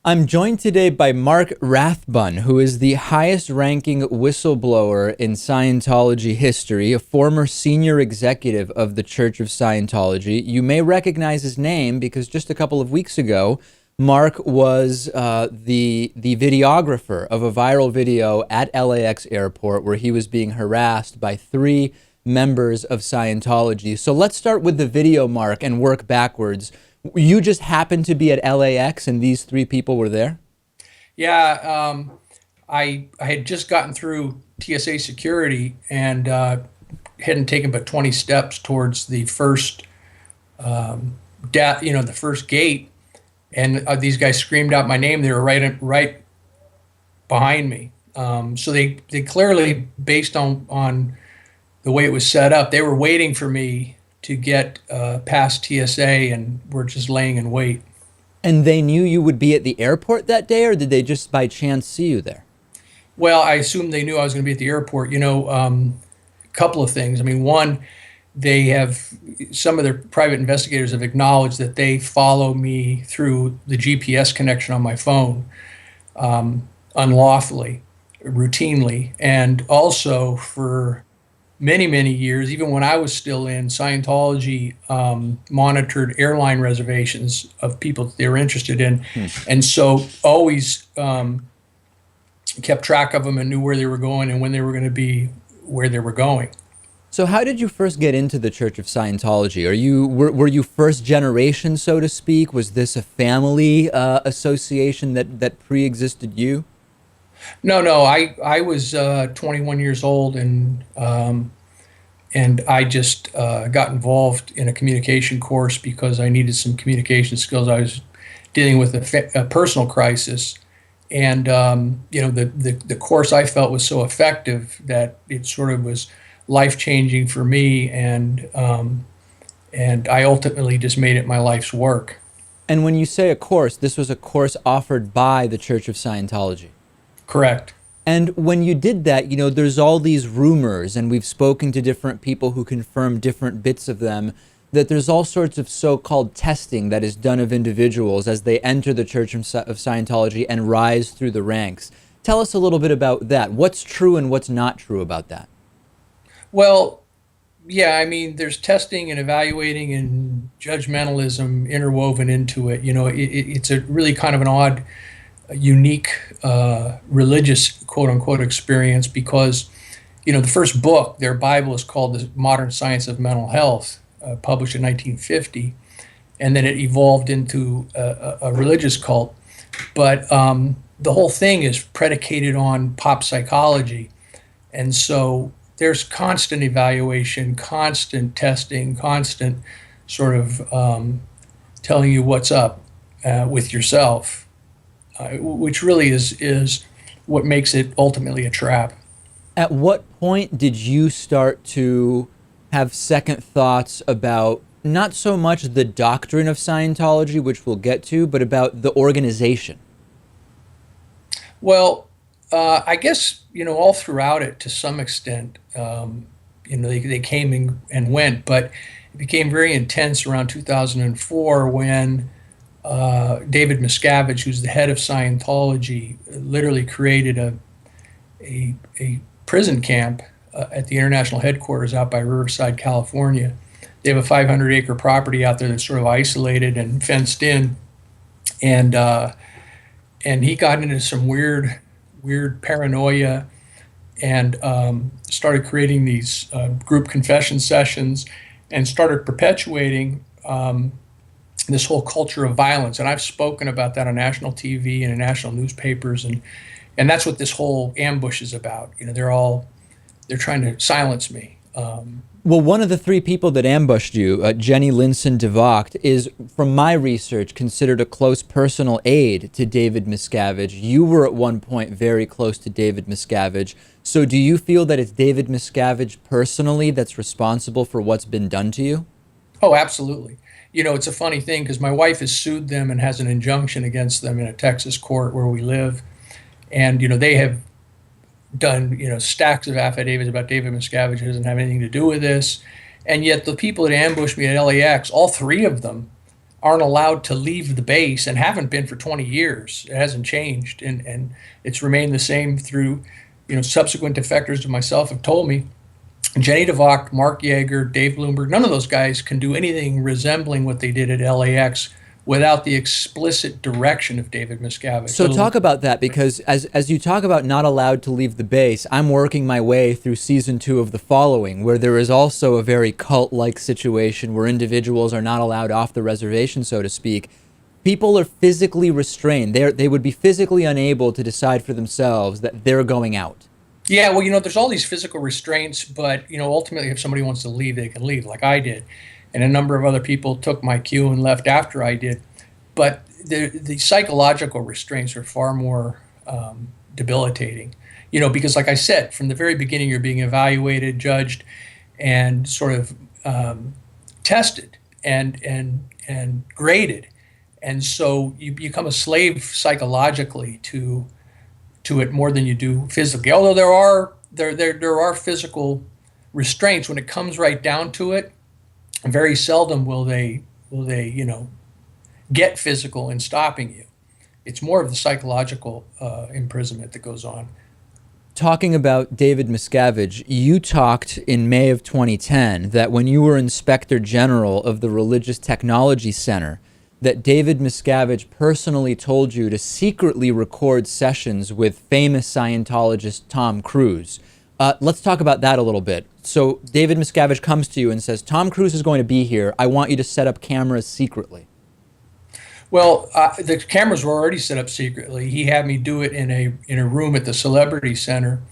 I'm joined today by Mark Rathbun, who is the highest-ranking whistleblower in Scientology history, a former senior executive of the Church of Scientology. You may recognize his name because just a couple of weeks ago, Mark was the videographer of a viral video at LAX airport where he was being harassed by three members of Scientology. So let's start with the video, Mark, and work backwards. You just happened to be at LAX and these three people were there? Yeah, I had just gotten through TSA security and hadn't taken but 20 steps towards the first the first gate, and these guys screamed out my name. They were right behind me. So they clearly, based on the way it was set up, they were waiting for me to get past TSA and were just laying in wait. And they knew you would be at the airport that day, or did they just by chance see you there? Well, I assumed they knew I was going to be at the airport. A couple of things. I mean, one, some of their private investigators have acknowledged that they follow me through the GPS connection on my phone unlawfully, routinely, and also for many years, even when I was still in Scientology, monitored airline reservations of people that they were interested in. And so always kept track of them and knew where they were going and when they were going to be where they were going. So how did you first get into the Church of Scientology? Were you first generation, so to speak? Was this a family association that pre-existed you? No. I was 21 years old, and I just got involved in a communication course because I needed some communication skills. I was dealing with a personal crisis, and the course I felt was so effective that it sort of was life-changing for me, and I ultimately just made it my life's work. And when you say a course, this was a course offered by the Church of Scientology? Correct. And when you did that, there's all these rumors, and we've spoken to different people who confirm different bits of them, that there's all sorts of so-called testing that is done of individuals as they enter the Church of Scientology and rise through the ranks. Tell us a little bit about that. What's true and what's not true about that? Well, yeah, I mean, there's testing and evaluating and judgmentalism interwoven into it. It's a really kind of an odd, unique religious quote-unquote experience because, the first book, their Bible, is called The Modern Science of Mental Health, published in 1950, and then it evolved into a religious cult. But the whole thing is predicated on pop psychology, and so there's constant evaluation, constant testing, constant sort of telling you what's up with yourself. Which really is what makes it ultimately a trap. At what point did you start to have second thoughts about not so much the doctrine of Scientology, which we'll get to, but about the organization? Well, I guess, all throughout it to some extent, they came and went, but it became very intense around 2004 when David Miscavige, who's the head of Scientology, literally created a prison camp at the international headquarters out by Riverside, California. They have a 500-acre property out there that's sort of isolated and fenced in, and he got into some weird paranoia and started creating these group confession sessions and started perpetuating this whole culture of violence. And I've spoken about that on national TV and in national newspapers, and that's what this whole ambush is about. They're trying to silence me. Well, one of the three people that ambushed you, Jenny Linson DeVocht, is, from my research, considered a close personal aide to David Miscavige. You were at one point very close to David Miscavige. So do you feel that it's David Miscavige personally that's responsible for what's been done to you? Oh, absolutely. It's a funny thing because my wife has sued them and has an injunction against them in a Texas court where we live. And, they have done, stacks of affidavits about David Miscavige. Doesn't have anything to do with this. And yet the people that ambushed me at LAX, all three of them, aren't allowed to leave the base and haven't been for 20 years. It hasn't changed, and it's remained the same through, subsequent defectors to myself have told me. Jenny DeVocht, Mark Yeager, Dave Bloomberg, none of those guys can do anything resembling what they did at LAX without the explicit direction of David Miscavige. So talk about that, because as you talk about not allowed to leave the base, I'm working my way through season 2 of The Following, where there is also a very cult-like situation where individuals are not allowed off the reservation, so to speak. People are physically restrained. They would be physically unable to decide for themselves that they're going out. Yeah, well, there's all these physical restraints, but, ultimately if somebody wants to leave, they can leave, like I did. And a number of other people took my cue and left after I did. But the psychological restraints are far more debilitating, because like I said, from the very beginning, you're being evaluated, judged, and sort of tested and graded. And so you become a slave psychologically to it more than you do physically. Although there are physical restraints when it comes right down to it. Very seldom will they get physical in stopping you. It's more of the psychological imprisonment that goes on. Talking about David Miscavige, you talked in May of 2010 that when you were Inspector General of the Religious Technology Center, that David Miscavige personally told you to secretly record sessions with famous Scientologist Tom Cruise. Let's talk about that a little bit. So David Miscavige comes to you and says, Tom Cruise is going to be here. I want you to set up cameras secretly. Well, the cameras were already set up secretly. He had me do it in a room at the Celebrity Center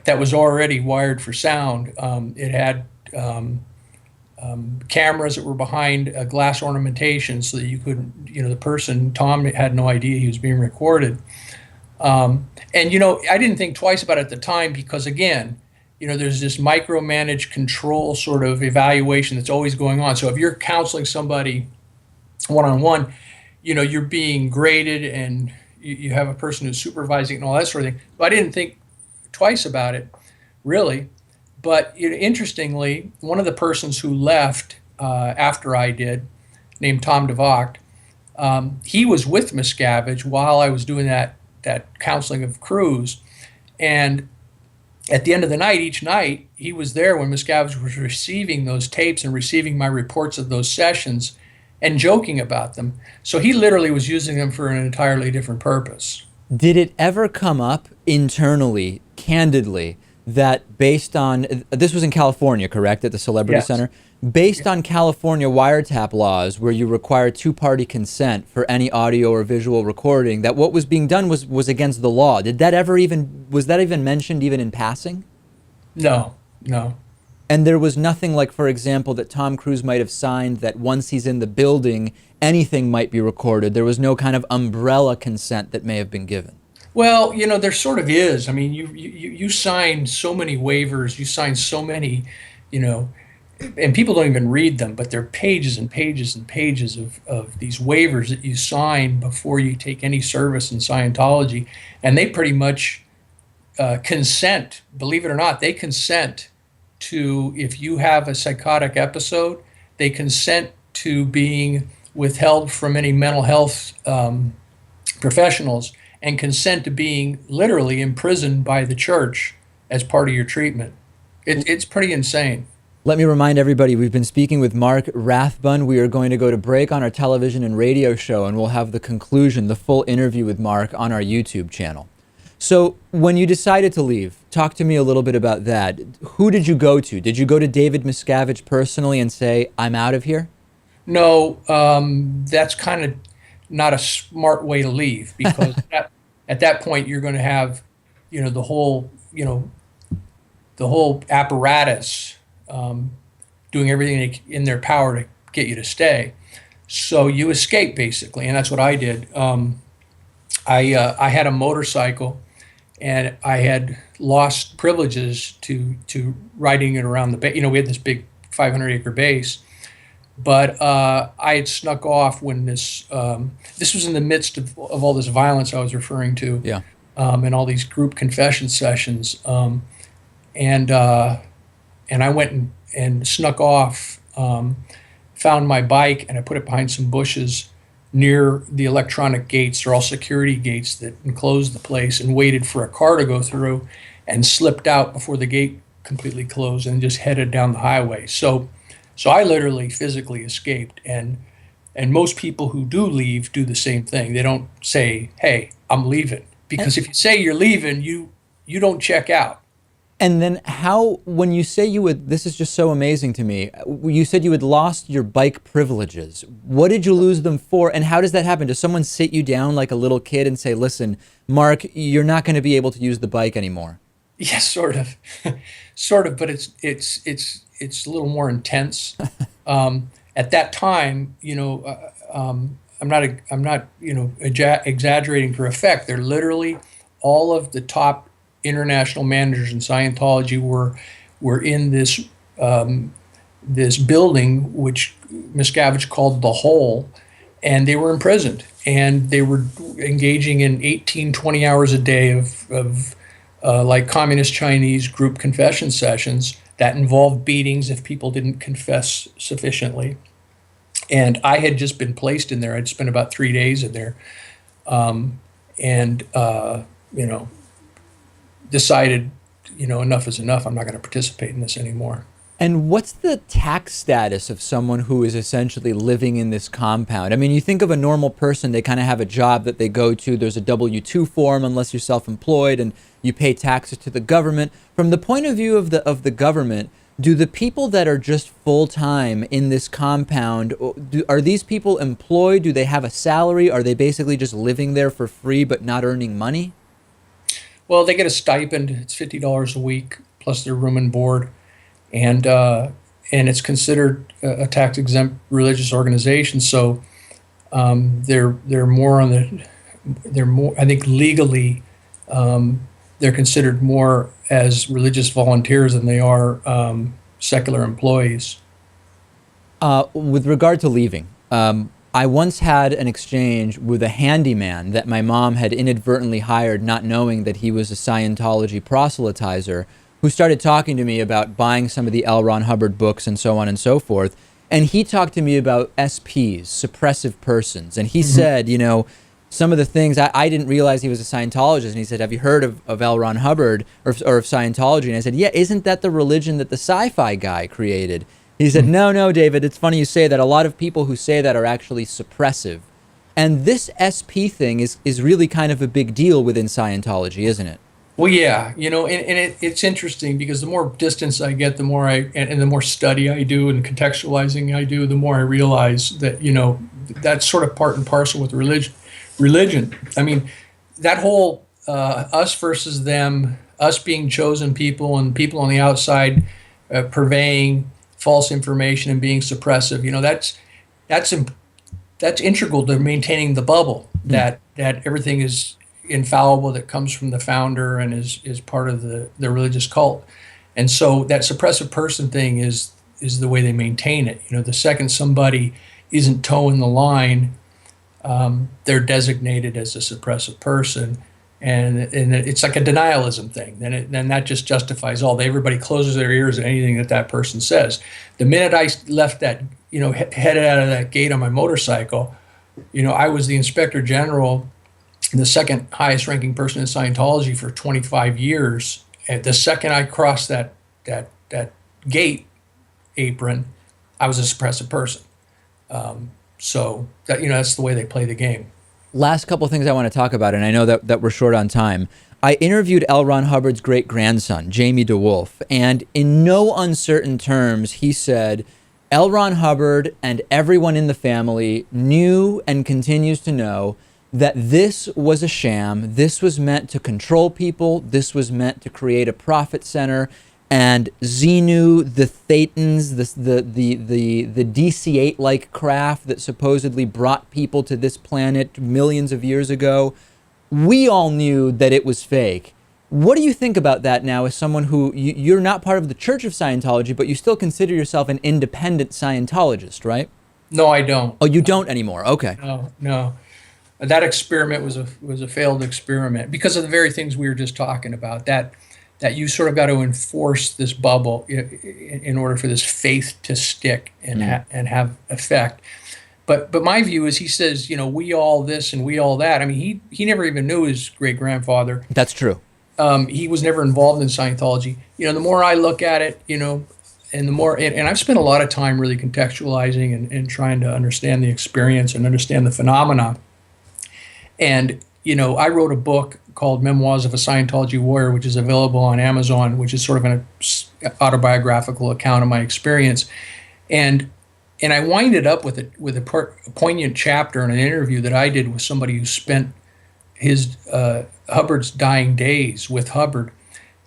that was already wired for sound. It had cameras that were behind a glass ornamentation so that you could, the person, Tom, had no idea he was being recorded. And, I didn't think twice about it at the time because, again, there's this micromanaged control sort of evaluation that's always going on. So if you're counseling somebody one-on-one, you're being graded and you have a person who's supervising and all that sort of thing. So I didn't think twice about it, really. But interestingly, one of the persons who left after I did, named Tom DeVocht, he was with Miscavige while I was doing that counseling of Cruise. And at the end of the night, each night, he was there when Miscavige was receiving those tapes and receiving my reports of those sessions and joking about them. So he literally was using them for an entirely different purpose. Did it ever come up internally, candidly, that based on, this was in California, correct, at the Celebrity Yes. Center? Based on California wiretap laws where you require two-party consent for any audio or visual recording, that what was being done was against the law. Was that even mentioned even in passing? No. And there was nothing like, for example, that Tom Cruise might have signed that once he's in the building, anything might be recorded. There was no kind of umbrella consent that may have been given. Well, there sort of is. I mean, you sign so many waivers, you sign so many, and people don't even read them, but they're pages and pages and pages of these waivers that you sign before you take any service in Scientology. And they pretty much consent, believe it or not, they consent to, if you have a psychotic episode, they consent to being withheld from any mental health professionals and consent to being literally imprisoned by the church as part of your treatment. It's pretty insane. Let me remind everybody, we've been speaking with Mark Rathbun. We are going to go to break on our television and radio show, and we'll have the conclusion, the full interview with Mark on our YouTube channel. So when you decided to leave, talk to me a little bit about that. Who did you go to? Did you go to David Miscavige personally and say, I'm out of here? No, that's kind of not a smart way to leave, because at that point you're going to have, the whole apparatus doing everything in their power to get you to stay. So you escape, basically, and that's what I did. I had a motorcycle, and I had lost privileges to riding it around the base. We had this big 500-acre base, but I had snuck off when this was in the midst of all this violence I was referring to, Yeah. And all these group confession sessions, and I went and snuck off found my bike and I put it behind some bushes near the electronic gates. They're all security gates that enclose the place, and waited for a car to go through, and slipped out before the gate completely closed and just headed down the highway. So I literally physically escaped, and most people who do leave do the same thing. They don't say, "Hey, I'm leaving," because if you say you're leaving, you don't check out. And then how, when you say you would, this is just so amazing to me. You said you had lost your bike privileges. What did you lose them for? And how does that happen? Does someone sit you down like a little kid and say, listen, Mark, you're not going to be able to use the bike anymore? Yes, sort of, sort of, but it's a little more intense. At that time, I'm not exaggerating for effect. They're literally all of the top international managers in Scientology were in this building, which Miscavige called the Hole, and they were imprisoned, and they were engaging in 18, 20 hours a day of like communist Chinese group confession sessions that involved beatings if people didn't confess sufficiently. And I had just been placed in there. I'd spent about 3 days in there, and decided, enough is enough. I'm not going to participate in this anymore. And what's the tax status of someone who is essentially living in this compound? I mean, you think of a normal person, they kind of have a job that they go to. There's a W-2 form unless you're self-employed, and you pay taxes to the government. From the point of view of the government, do the people that are just full-time in this compound, are these people employed? Do they have a salary? Are they basically just living there for free but not earning money? Well, they get a stipend. It's $50 a week plus their room and board, and it's considered a tax-exempt religious organization. So they're more on the they're more. I think legally they're considered more as religious volunteers than they are secular employees. With regard to leaving, I once had an exchange with a handyman that my mom had inadvertently hired, not knowing that he was a Scientology proselytizer, who started talking to me about buying some of the L. Ron Hubbard books and so on and so forth. And he talked to me about SPs, suppressive persons. And he said, some of the things, I didn't realize he was a Scientologist. And he said, have you heard of L. Ron Hubbard or of Scientology? And I said, yeah, isn't that the religion that the sci-fi guy created? He said, no, David, it's funny you say that. A lot of people who say that are actually suppressive. And this SP thing is really kind of a big deal within Scientology, isn't it? Well, yeah, it's interesting because the more distance I get, the more and the more study I do and contextualizing I do, the more I realize that, that's sort of part and parcel with religion. I mean, that whole us versus them, us being chosen people and people on the outside purveying false information and being suppressive, that's integral to maintaining the bubble, that everything is infallible, that comes from the founder and is part of the religious cult. And so that suppressive person thing is the way they maintain it. The second somebody isn't towing the line, they're designated as a suppressive person, and it's like a denialism thing. Then that just justifies all. Everybody closes their ears to anything that person says. The minute I left that, headed out of that gate on my motorcycle, I was the inspector general, the second highest ranking person in Scientology for 25 years. And the second I crossed that gate apron, I was a suppressive person. So that, that's the way they play the game. Last couple of things I want to talk about, and I know that we're short on time. I interviewed L. Ron Hubbard's great-grandson, Jamie DeWolf, and in no uncertain terms, he said, L. Ron Hubbard and everyone in the family knew and continues to know that this was a sham. This was meant to control people. This was meant to create a profit center. And Xenu, the Thetans, the DC-8-like craft that supposedly brought people to this planet millions of years ago, we all knew that it was fake. What do you think about that now as someone who, you're not part of the Church of Scientology, but you still consider yourself an independent Scientologist, right? No, I don't. Oh, you don't anymore. Okay. No. That experiment was a failed experiment because of the very things we were just talking about. That that you sort of got to enforce this bubble in order for this faith to stick and and have effect. But my view is, he says, we all this and we all that. I mean, he never even knew his great grandfather. That's true. He was never involved in Scientology. The more I look at it, and the more, and I've spent a lot of time really contextualizing and trying to understand the experience and understand the phenomena. And, I wrote a book called Memoirs of a Scientology Warrior, which is available on Amazon, which is sort of an autobiographical account of my experience. And I winded up with a poignant chapter in an interview that I did with somebody who spent his Hubbard's dying days with Hubbard.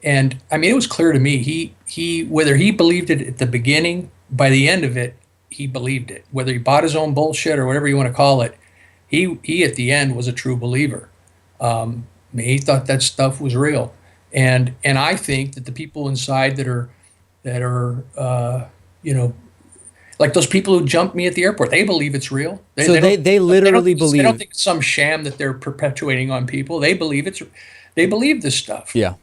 And I mean, it was clear to me, he whether he believed it at the beginning, by the end of it, he believed it. Whether he bought his own bullshit or whatever you want to call it, he at the end was a true believer. He thought that stuff was real. And I think that the people inside that are like those people who jumped me at the airport, they believe it's real. They literally believe. They don't think it's some sham that they're perpetuating on people. They believe they believe this stuff. Yeah.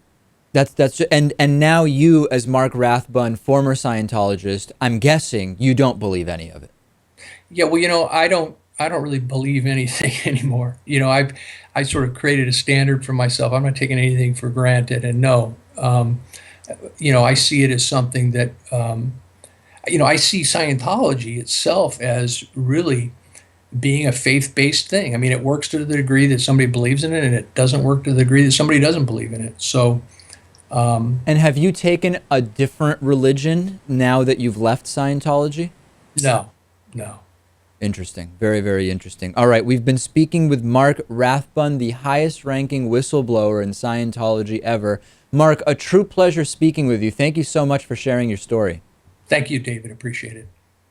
That's and now you, as Mark Rathbun, former Scientologist, I'm guessing you don't believe any of it. Yeah, well, I don't really believe anything anymore. I sort of created a standard for myself. I'm not taking anything for granted. And no, I see it as something that, I see Scientology itself as really being a faith-based thing. I mean, it works to the degree that somebody believes in it, and it doesn't work to the degree that somebody doesn't believe in it. So, and have you taken a different religion now that you've left Scientology? No. Interesting. Very, very interesting. All right. We've been speaking with Mark Rathbun, the highest ranking whistleblower in Scientology ever. Mark, a true pleasure speaking with you. Thank you so much for sharing your story. Thank you, David. Appreciate it.